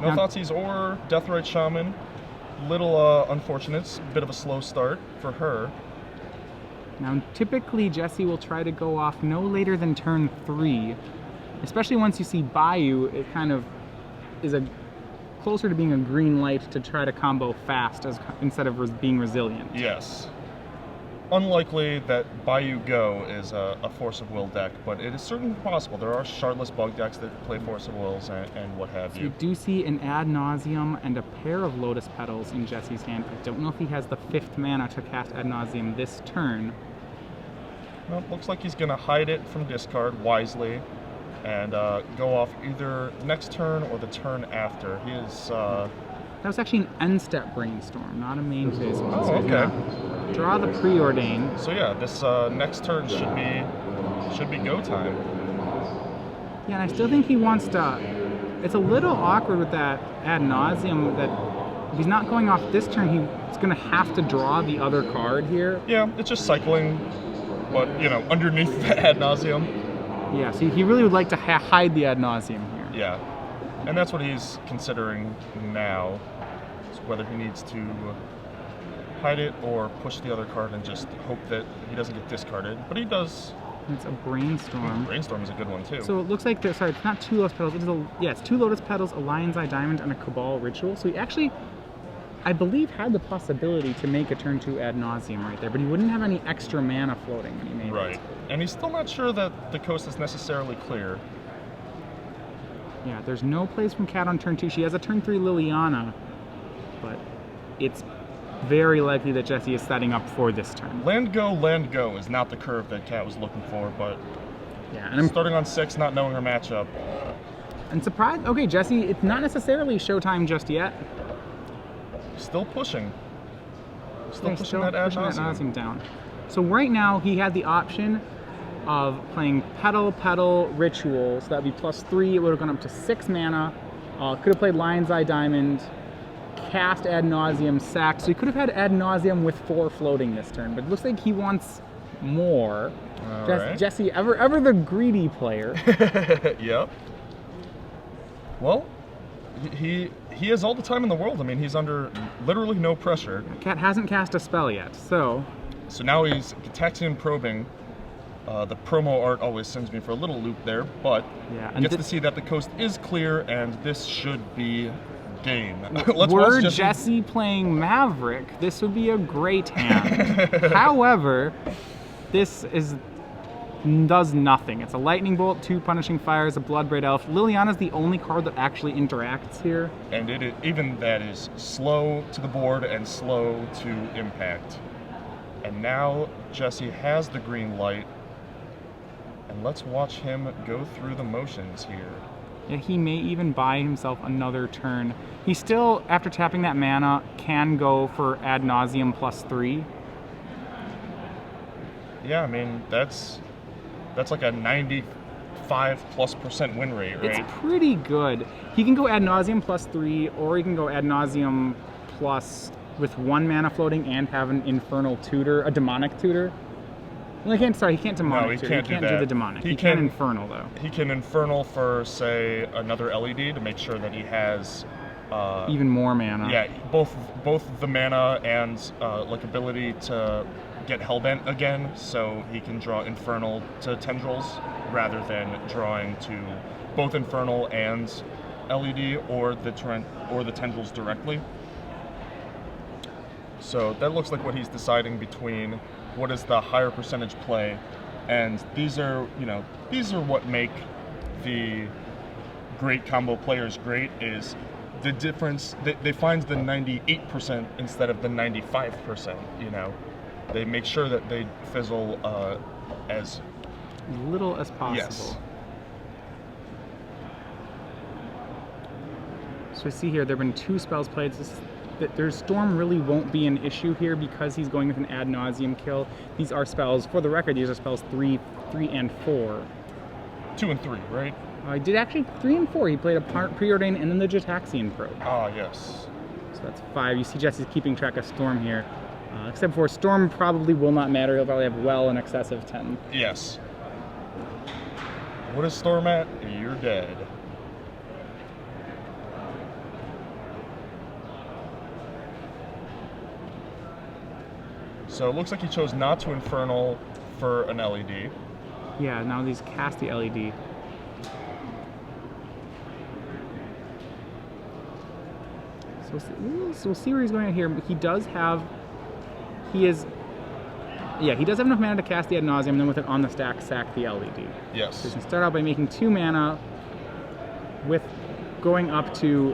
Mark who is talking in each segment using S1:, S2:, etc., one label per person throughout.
S1: No Thoughtseize or Deathrite Shaman. Little unfortunate, bit of a slow start for her.
S2: Now, typically, Jesse will try to go off no later than turn 3. Especially once you see Bayou, it kind of is closer to being a green light to try to combo fast instead of being resilient.
S1: Yes. Unlikely that Bayou Go is a Force of Will deck, but it is certainly possible. There are shardless bug decks that play Force of Wills and what have you.
S2: You do see an Ad Nauseam and a pair of Lotus Petals in Jesse's hand. I don't know if he has the 5th mana to cast Ad Nauseam this turn.
S1: Well, looks like he's going to hide it from discard wisely and go off either next turn or the turn after. He is...
S2: That was actually an end-step Brainstorm, not a main phase one.
S1: Oh,
S2: so
S1: okay.
S2: Draw the Preordain.
S1: So yeah, this next turn should be go time.
S2: Yeah, and I still think he wants to... It's a little awkward with that Ad Nauseam that if he's not going off this turn, he's going to have to draw the other card here.
S1: Yeah, it's just cycling, but, underneath the Ad Nauseam.
S2: Yeah, so he really would like to hide the Ad Nauseam here.
S1: Yeah. And that's what he's considering now, is whether he needs to hide it or push the other card and just hope that he doesn't get discarded. But he does.
S2: It's a Brainstorm.
S1: Brainstorm is a good one, too.
S2: So it looks like, it's not 2 Lotus Petals. It's 2 Lotus Petals, a Lion's Eye Diamond, and a Cabal Ritual. So he actually, I believe, had the possibility to make a turn 2 Ad Nauseam right there, but he wouldn't have any extra mana floating when he made it.
S1: Right. And he's still not sure that the coast is necessarily clear.
S2: Yeah, there's no plays from Cat on turn 2. She has a turn 3 Liliana, but it's very likely that Jesse is setting up for this turn.
S1: Land go is not the curve that Cat was looking for, but
S2: yeah, and I'm
S1: starting on 6, not knowing her matchup.
S2: And surprised, okay, Jesse, it's not necessarily showtime just yet.
S1: Still pushing. Still
S2: Yeah,
S1: pushing that Ad Nauseam
S2: down. So right now, he had the option of playing Petal, Ritual, so that would be +3, it would have gone up to 6 mana. Could have played Lion's Eye Diamond, cast Ad Nauseam, sack, so he could have had Ad Nauseam with 4 floating this turn, but it looks like he wants more.
S1: Right.
S2: Jesse, ever the greedy player.
S1: Yep. Well, he has all the time in the world. I mean, he's under literally no pressure.
S2: Cat hasn't cast a spell yet, so...
S1: So now he's Gitaxian probing. The promo art always sends me for a little loop there, but
S2: yeah,
S1: gets to see that the coast is clear, and this should be game.
S2: Were Jesse playing Maverick, this would be a great hand. However, this does nothing. It's a Lightning Bolt, 2 Punishing Fires, a Bloodbraid Elf. Liliana's the only card that actually interacts here.
S1: And even that is slow to the board and slow to impact. And now Jesse has the green light. And let's watch him go through the motions here.
S2: Yeah, he may even buy himself another turn. He still, after tapping that mana, can go for Ad Nauseam +3.
S1: Yeah, I mean, that's like a 95+% win rate, right?
S2: It's pretty good. He can go Ad Nauseam +3, or he can go Ad Nauseam plus with 1 mana floating and have an Infernal Tutor, a Demonic Tutor. Well, he can't Demonic Tutor.
S1: He can't
S2: do the Demonic. He can Infernal, though.
S1: He can Infernal for, say, another LED to make sure that he has...
S2: even more mana.
S1: Yeah, both the mana and ability to get Hellbent again, so he can draw Infernal to Tendrils rather than drawing to both Infernal and LED or the Tendrils directly. So that looks like what he's deciding between what is the higher percentage play, and these are what make the great combo players great, is the difference. They find the 98% instead of the 95%, They make sure that they fizzle as
S2: little as possible.
S1: Yes.
S2: So I see here there have been 2 spells played. Their Storm really won't be an issue here because he's going with an Ad Nauseam kill. These are spells, for the record, these are spells 3 and 4.
S1: 2 and 3, right?
S2: I did actually 3 and 4. He played a Preordain and then the Gitaxian Probe.
S1: Ah, yes.
S2: So that's 5. You see Jesse's keeping track of Storm here. Except for Storm probably will not matter. He'll probably have well in excess of 10.
S1: Yes. What is Storm at? You're dead. So it looks like he chose not to Infernal for an LED.
S2: Yeah, now these cast the LED. So we'll see where he's going at here. He does have enough mana to cast the Ad Nauseam, and then with it on the stack, sack the LED.
S1: Yes.
S2: So he's going to start out by making 2 mana with going up to...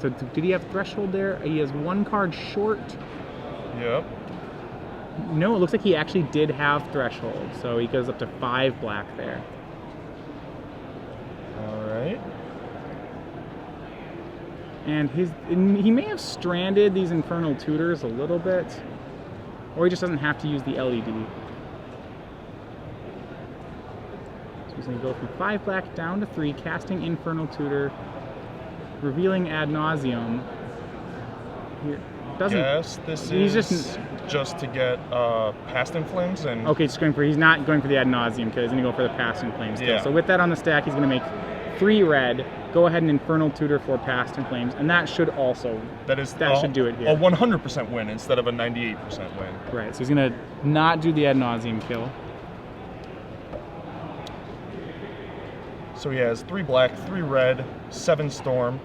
S2: So did he have Threshold there? He has 1 card short.
S1: Yep.
S2: No, it looks like he actually did have Threshold, so he goes up to 5 black there.
S1: All right.
S2: And he may have stranded these Infernal Tutors a little bit, or he just doesn't have to use the LED. So he's going to go from 5 black down to 3, casting Infernal Tutor, revealing Ad Nauseam.
S1: Yes, this is just to get Past in Flames and...
S2: Okay, he's not going for the Ad Nauseam because he's going to go for the Past in Flames still.
S1: Yeah.
S2: So with that on the stack, he's going to make 3 red, go ahead and Infernal Tutor for Past in Flames, and that should also... That should do it here.
S1: A 100% win instead of a 98% win.
S2: Right, so he's going to not do the Ad Nauseam kill.
S1: So he has 3 black, 3 red, 7 storm.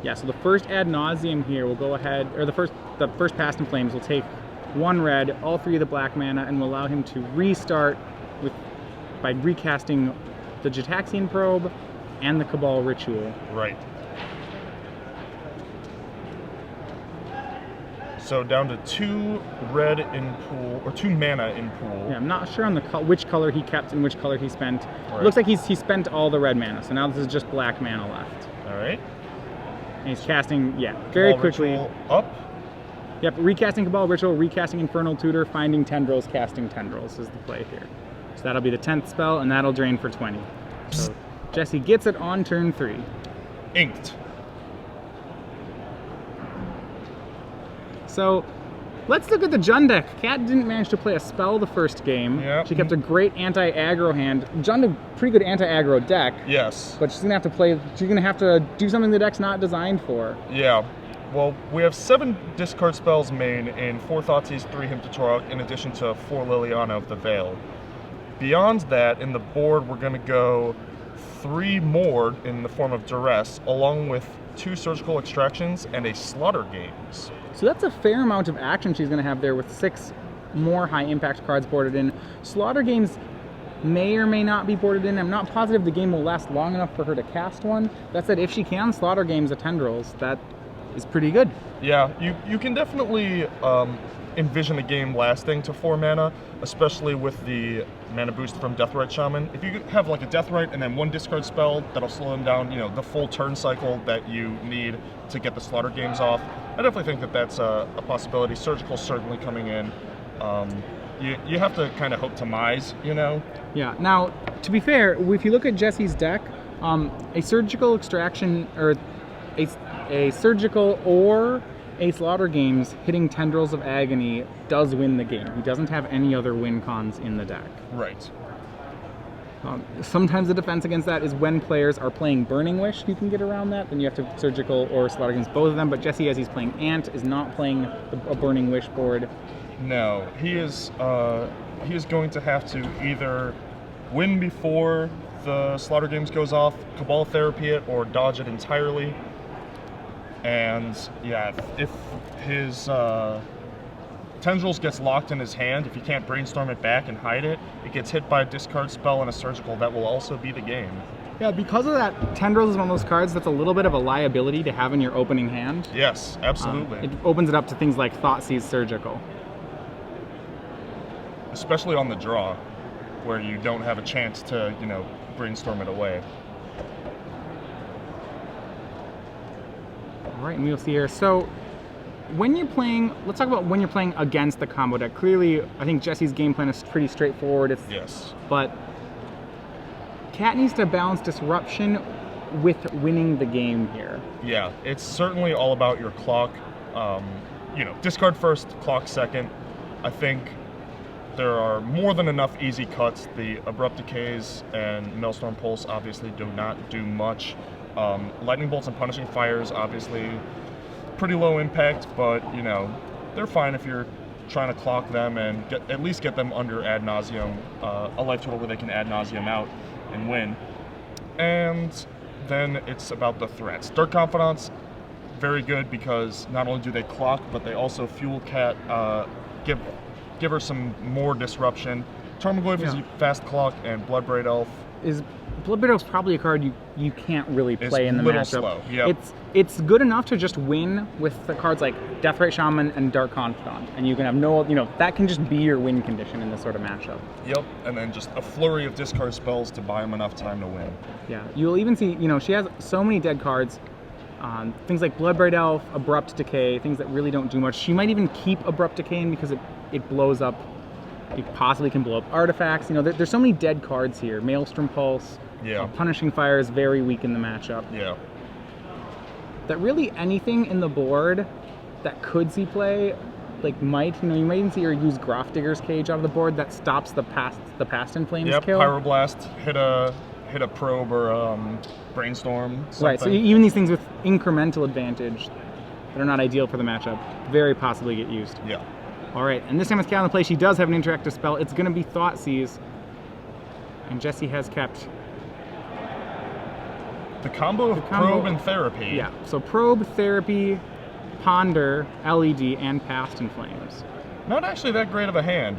S2: Yeah, so the first Ad Nauseam here will go ahead, or the first Past in Flames will take 1 red, all 3 of the black mana, and will allow him to restart by recasting the Gitaxian Probe and the Cabal Ritual.
S1: Right. So down to 2 red in pool, or 2 mana in pool.
S2: Yeah, I'm not sure on which color he kept and which color he spent.
S1: Right.
S2: Looks like he spent all the red mana, so now this is just black mana left.
S1: All right.
S2: And he's casting, very
S1: Cabal
S2: quickly.
S1: Ritual up.
S2: Yep, recasting Cabal Ritual, recasting Infernal Tutor, finding Tendrils, casting Tendrils is the play here. So that'll be the 10th spell, and that'll drain for 20. So Jesse gets it on turn 3.
S1: Inked.
S2: So let's look at the Jund deck. Kat didn't manage to play a spell the first game.
S1: Yep.
S2: She kept a great anti-aggro hand. Jund a pretty good anti-aggro deck.
S1: Yes.
S2: But she's gonna have to do something the deck's not designed for.
S1: Yeah. Well, we have 7 discard spells main in 4 Thoughtseize, 3 Hymn to Torok, in addition to 4 Liliana of the Veil. Beyond that, in the board, we're going to go 3 more in the form of Duress, along with 2 Surgical Extractions and a Slaughter Games.
S2: So that's a fair amount of action she's going to have there with 6 more high-impact cards boarded in. Slaughter Games may or may not be boarded in. I'm not positive the game will last long enough for her to cast one. That said, if she can Slaughter Games a Tendrils, that is pretty good.
S1: Yeah, you can definitely envision a game lasting to 4 mana, especially with the mana boost from Deathrite Shaman. If you have like a Deathrite and then 1 discard spell that'll slow them down, the full turn cycle that you need to get the Slaughter Games off, I definitely think that that's a possibility. Surgical's certainly coming in. You have to kind of hope to Mize,
S2: Yeah. Now, to be fair, if you look at Jesse's deck, a Surgical Extraction or a Surgical or a Slaughter Games hitting Tendrils of Agony does win the game. He doesn't have any other win cons in the deck.
S1: Right.
S2: Sometimes the defense against that is when players are playing Burning Wish, you can get around that. Then you have to Surgical or Slaughter Games, both of them. But Jesse, as he's playing Ant, is not playing a Burning Wish board.
S1: No, he is going to have to either win before the Slaughter Games goes off, Cabal Therapy it, or dodge it entirely. And yeah, if his Tendrils gets locked in his hand, if he can't brainstorm it back and hide it, it gets hit by a discard spell and a Surgical. That will also be the game.
S2: Yeah, because of that, Tendrils is one of those cards that's a little bit of a liability to have in your opening hand.
S1: Yes, absolutely.
S2: It opens it up to things like Thoughtseize Surgical.
S1: Especially on the draw, where you don't have a chance to, brainstorm it away.
S2: All right, and we'll see here. So when you're playing, let's talk about when you're playing against the combo deck. Clearly, I think Jesse's game plan is pretty straightforward.
S1: Yes.
S2: But Kat needs to balance disruption with winning the game here.
S1: Yeah, it's certainly all about your clock. Discard first, clock second. I think there are more than enough easy cuts. The Abrupt Decays and Maelstrom Pulse obviously do not do much. Lightning Bolts and Punishing Fires obviously pretty low impact, but you know, they're fine if you're trying to clock them and at least get them under ad nauseum, a life total where they can ad nauseum out and win. And then it's about the threats. Dark Confidants, very good because not only do they clock, but they also fuel Cat, give her some more disruption. Tarmogoyf is a fast clock, and Bloodbraid Elf
S2: Bloodbraid Elf's probably a card you can't really play in the matchup.
S1: Slow. Yep.
S2: It's good enough to just win with the cards like Deathrite Shaman and Dark Confidant, and you can have no, that can just be your win condition in this sort of matchup.
S1: Yep, and then just a flurry of discard spells to buy him enough time to win.
S2: Yeah, you'll even see, she has so many dead cards. Things like Bloodbraid Elf, Abrupt Decay, things that really don't do much. She might even keep Abrupt Decaying because it blows up. It possibly can blow up artifacts. There's so many dead cards here. Maelstrom Pulse.
S1: Yeah.
S2: Punishing Fire is very weak in the matchup.
S1: Yeah.
S2: That really anything in the board that could see play, you might even see her use Grafdigger's Cage out of the board that stops the Past in Flames kill.
S1: Pyroblast, hit a probe or brainstorm. Something.
S2: Right, so even these things with incremental advantage that are not ideal for the matchup very possibly get used.
S1: Yeah.
S2: All right, and this time with Cat in the play, she does have an interactive spell. It's going to be Thoughtseize, and Jessie has kept
S1: the combo of Probe and Therapy.
S2: Yeah, so Probe, Therapy, Ponder, LED, and Past in Flames.
S1: Not actually that great of a hand.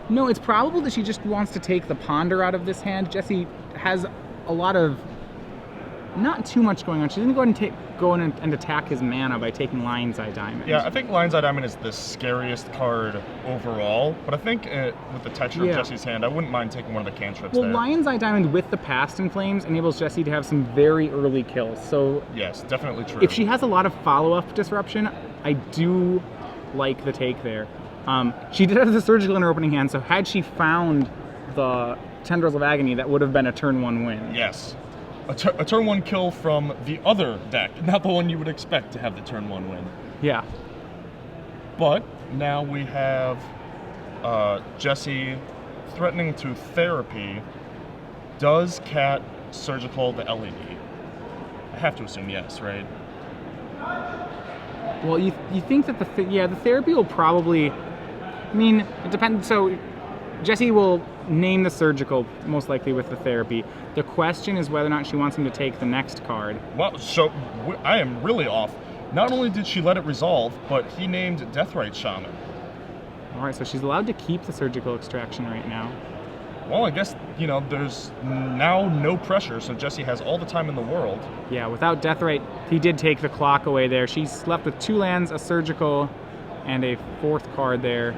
S2: No, it's probable that she just wants to take the Ponder out of this hand. Jessie has a lot of, not too much going on. She's going to go in and attack his mana by taking Lion's Eye Diamond.
S1: Yeah, I think Lion's Eye Diamond is the scariest card overall, but I think with the texture of Jessie's hand, I wouldn't mind taking one of the cantrips there.
S2: Lion's Eye Diamond with the Past in Flames enables Jessie to have some very early kills. So
S1: yes, definitely true.
S2: If she has a lot of follow-up disruption, I do like the take there. She did have the Surgical in her opening hand, so had she found the Tendrils of Agony, that would have been a turn 1 win.
S1: Yes. A turn 1 kill from the other deck, not the one you would expect to have the turn 1 win.
S2: Yeah.
S1: But now we have Jessie threatening to Therapy. Does Cat Surgical the LED? I have to assume yes, right?
S2: Well, you think that the Therapy will probably, it depends. So Jessie will name the Surgical most likely with the Therapy. The question is whether or not she wants him to take the next card.
S1: Well, so I am really off. Not only did she let it resolve, but he named Deathrite Shaman.
S2: All right, so she's allowed to keep the Surgical Extraction right now.
S1: Well, I guess, there's now no pressure, so Jessie has all the time in the world.
S2: Yeah, without Deathrite, he did take the clock away there. She's left with 2 lands, a Surgical, and a 4th card there.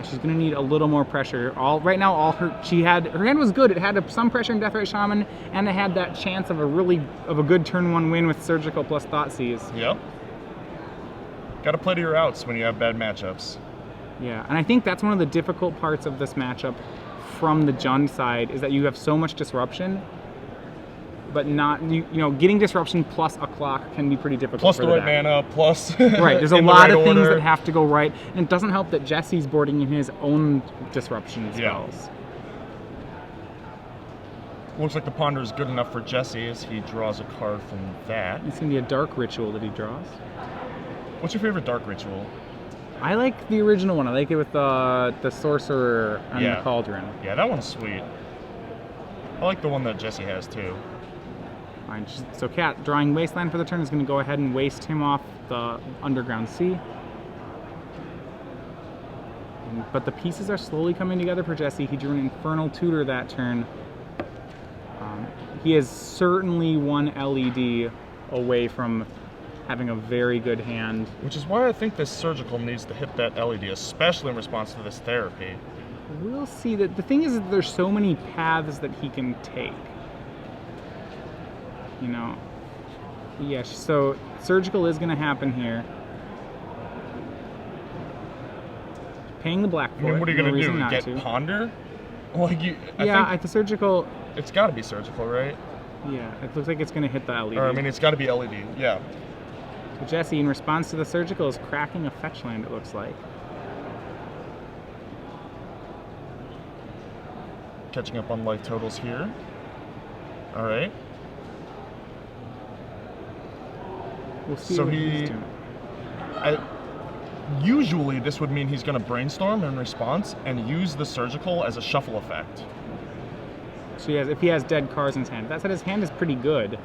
S2: She's going to need a little more pressure. Right now, her hand was good. It had some pressure in Deathrite Shaman, and it had that chance of a good turn 1 win with Surgical plus Thoughtseize.
S1: Yep. Got to play to your outs when you have bad matchups.
S2: Yeah, and I think that's one of the difficult parts of this matchup from the Jund side is that you have so much disruption, but not getting disruption plus a clock can be pretty difficult.
S1: Plus
S2: for
S1: the right mana, plus
S2: right. There's a lot of things that have to go right, and it doesn't help that Jessie's boarding in his own disruption spells.
S1: Yeah. Looks like the Ponder is good enough for Jessie as he draws a card from that.
S2: It's gonna be a Dark Ritual that he draws.
S1: What's your favorite Dark Ritual?
S2: I like the original one. I like it with the Sorcerer and the Cauldron.
S1: Yeah, that one's sweet. I like the one that Jessie has too.
S2: Fine. So Cat, drawing Wasteland for the turn, is going to go ahead and waste him off the Underground Sea. But the pieces are slowly coming together for Jessie. He drew an Infernal Tutor that turn. He is certainly 1 LED away from having a very good hand.
S1: Which is why I think this Surgical needs to hit that LED, especially in response to this Therapy.
S2: We'll see. That the thing is that there's so many paths that he can take. Yeah, so Surgical is going to happen here. Paying the black for it.
S1: What are you going to do? Get Ponder? I think
S2: the Surgical...
S1: It's got to be Surgical, right?
S2: Yeah, it looks like it's going to hit the LED.
S1: It's got to be LED, yeah.
S2: So Jessie, in response to the Surgical, is cracking a fetch land, it looks like.
S1: Catching up on life totals here. All right.
S2: We'll see
S1: So
S2: what he's doing.
S1: Usually this would mean he's going to brainstorm in response and use the surgical as a shuffle effect.
S2: So if he has dead cards in his hand. That said, his hand is pretty good.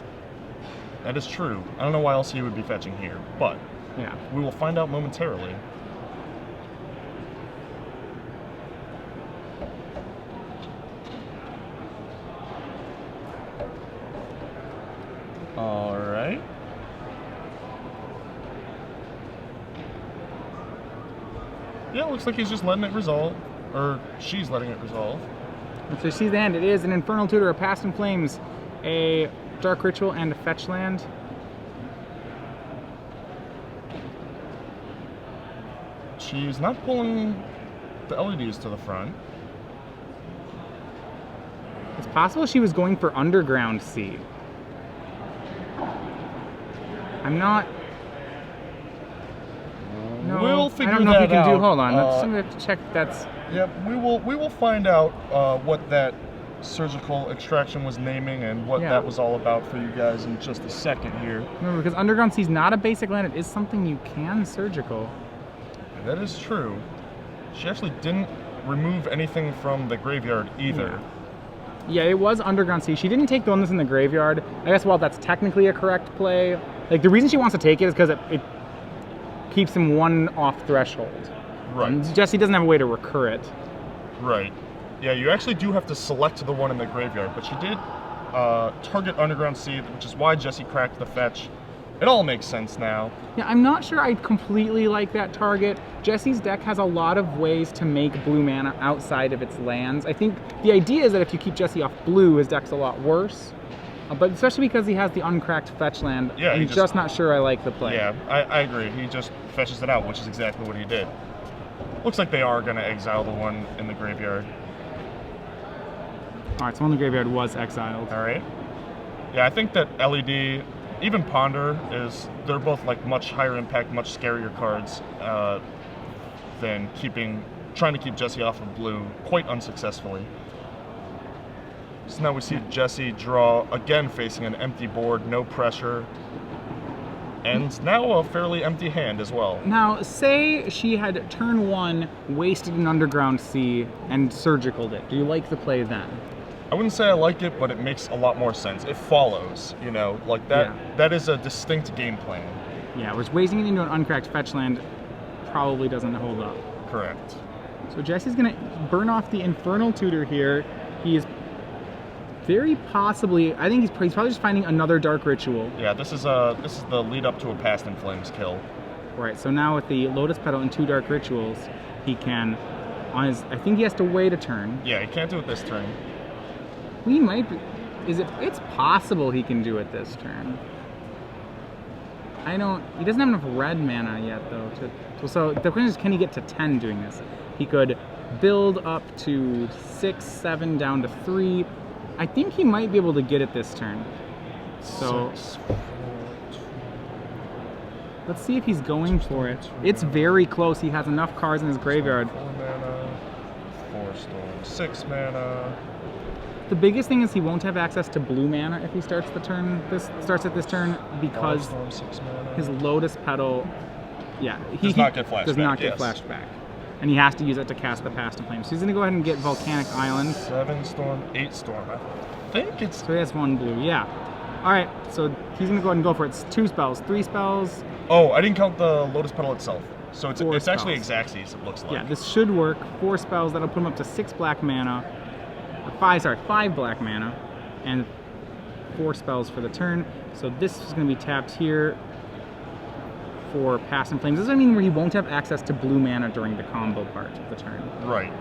S1: That is true. I don't know why else he would be fetching here, but
S2: Yeah.
S1: we will find out momentarily. All right. Yeah, looks like he's just letting it resolve, or she's letting it resolve.
S2: And so you see the hand. It is an Infernal Tutor, a Past in Flames, a Dark Ritual, and a Fetch land.
S1: She's not pulling the LEDs to the front.
S2: It's possible she was going for Underground Sea. I'm not. No,
S1: We'll figure
S2: I don't know if
S1: that
S2: you can do.
S1: out.
S2: Hold on, I'm gonna have to check. That's
S1: Yep, we will find out what that surgical extraction was naming and what
S2: Yeah.
S1: that was all about for you guys in just a second here.
S2: remember because Underground Sea is not a basic land. It is something you can surgical.
S1: That is true. She actually didn't remove anything from the graveyard either.
S2: Yeah, it was Underground Sea. She didn't take the one that's in the graveyard. I guess while that's technically a correct play, like the reason she wants to take it is because it keeps him one off threshold.
S1: Right.
S2: And Jesse doesn't have a way to recur it.
S1: Right. Yeah, you actually do have to select the one in the graveyard, but she did target Underground Sea, which is why Jesse cracked the fetch. It all makes sense now.
S2: Yeah, I'm not sure I completely like that target. Jesse's deck has a lot of ways to make blue mana outside of its lands. I think the idea is that if you keep Jesse off blue, his deck's a lot worse. But especially because he has the uncracked fetch land,
S1: Yeah,
S2: I'm
S1: he
S2: just not sure I like the play.
S1: Yeah, I agree. He just fetches it out, which is exactly what he did. Looks like they are going to exile the one in the graveyard.
S2: All right, so one in the graveyard was exiled.
S1: All right. Yeah, I think that LED, even Ponder, they're both like much higher impact, much scarier cards than trying to keep Jesse off of blue quite unsuccessfully. So now we see Jesse draw again facing an empty board, no pressure, and now a fairly empty hand as well.
S2: Now, say she had turn one, wasted an Underground Sea, and surgicaled it. Do you like the play then?
S1: I wouldn't say I like it, but it makes a lot more sense. It follows, like that.
S2: Yeah.
S1: That is a distinct game plan.
S2: Yeah, whereas wasting it into an uncracked fetch land probably doesn't hold up.
S1: Correct.
S2: So Jesse's gonna burn off the Infernal Tutor here. He is very possibly, I think he's probably just finding another Dark Ritual.
S1: Yeah, this is the lead up to a Past in Flames kill.
S2: Right, so now with the Lotus Petal and 2 Dark Rituals, he can, I think he has to wait a turn.
S1: Yeah, he can't do it this turn.
S2: We might be, it's possible he can do it this turn. He doesn't have enough red mana yet though. So the question is, can he get to 10 doing this? He could build up to 6, 7, down to 3. I think he might be able to get it this turn. So
S1: 6, 4, 2,
S2: let's see if he's going for it. It's very close. He has enough cards in his graveyard.
S1: 4 mana, 4 storm, 6 mana.
S2: The biggest thing is he won't have access to blue mana if he starts at this turn because
S1: Storm, 6 mana.
S2: his Lotus Petal, he
S1: Does not get flashback,
S2: Does not get
S1: yes.
S2: flashed back, and he has to use it to cast the Past in Flames. So he's gonna go ahead and get Volcanic Island.
S1: 7 storm, 8 storm. I think it's
S2: So he has 1 blue. Yeah. All right. So he's gonna go ahead and go for it. It's 2 spells, 3 spells.
S1: Oh, I didn't count the Lotus Petal itself. So it's
S2: 4
S1: actually
S2: spells.
S1: Xaxes, it looks like.
S2: Yeah, this should work. 4 spells. That'll put him up to 6 black mana. 5 black mana, and 4 spells for the turn. So this is going to be tapped here for Past in Flames. This doesn't mean where he won't have access to blue mana during the combo part of the turn.
S1: Right.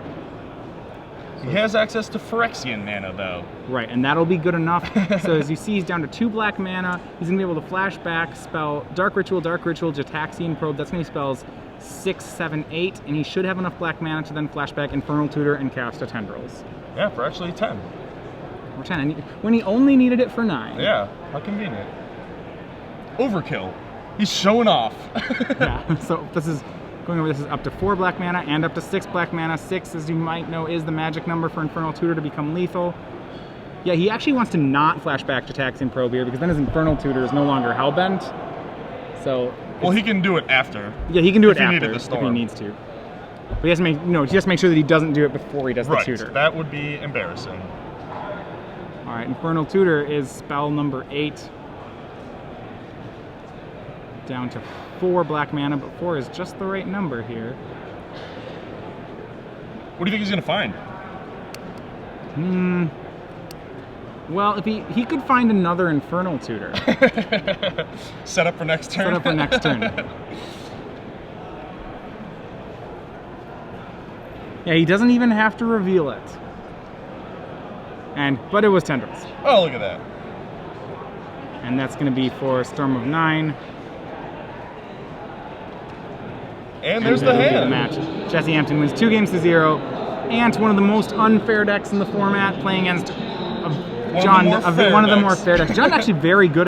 S1: He has access to Phyrexian mana, though.
S2: Right, and that'll be good enough. So as you see, he's down to 2 black mana. He's going to be able to flash back, spell Dark Ritual, Jataxian Probe. That's going to be spells 6, 7, 8, and he should have enough black mana to then flash back Infernal Tutor and cast a Tendrils.
S1: Yeah, for actually 10.
S2: Or 10, when he only needed it for 9.
S1: Yeah, how convenient. Overkill. He's showing off.
S2: Yeah, so this is up to 4 black mana and up to 6 black mana. 6, as you might know, is the magic number for Infernal Tutor to become lethal. Yeah, he actually wants to not flash back to Taxian Probe here because then his Infernal Tutor is no longer Hellbent. So
S1: Well, he can do it after.
S2: yeah, he can do
S1: if
S2: it
S1: he
S2: after
S1: needed the
S2: if he
S1: storm.
S2: needs to. But he has to make he has to make sure that he doesn't do it before he does
S1: Right.
S2: the tutor.
S1: That would be embarrassing.
S2: All right, Infernal Tutor is spell number 8. Down to 4 black mana, but 4 is just the right number here.
S1: What do you think he's gonna find?
S2: Well, if he could find another Infernal Tutor.
S1: Set up for next turn.
S2: Set up for next turn. Yeah, he doesn't even have to reveal it. But it was Tendrils.
S1: Oh, look at that.
S2: And that's going to be for Storm of 9.
S1: And there's the
S2: that'll be
S1: hand.
S2: match. Jesse Hampton wins 2-0. And one of the most unfair decks in the format, playing against
S1: One of the more fair
S2: more
S1: decks.
S2: fair decks. John's actually very good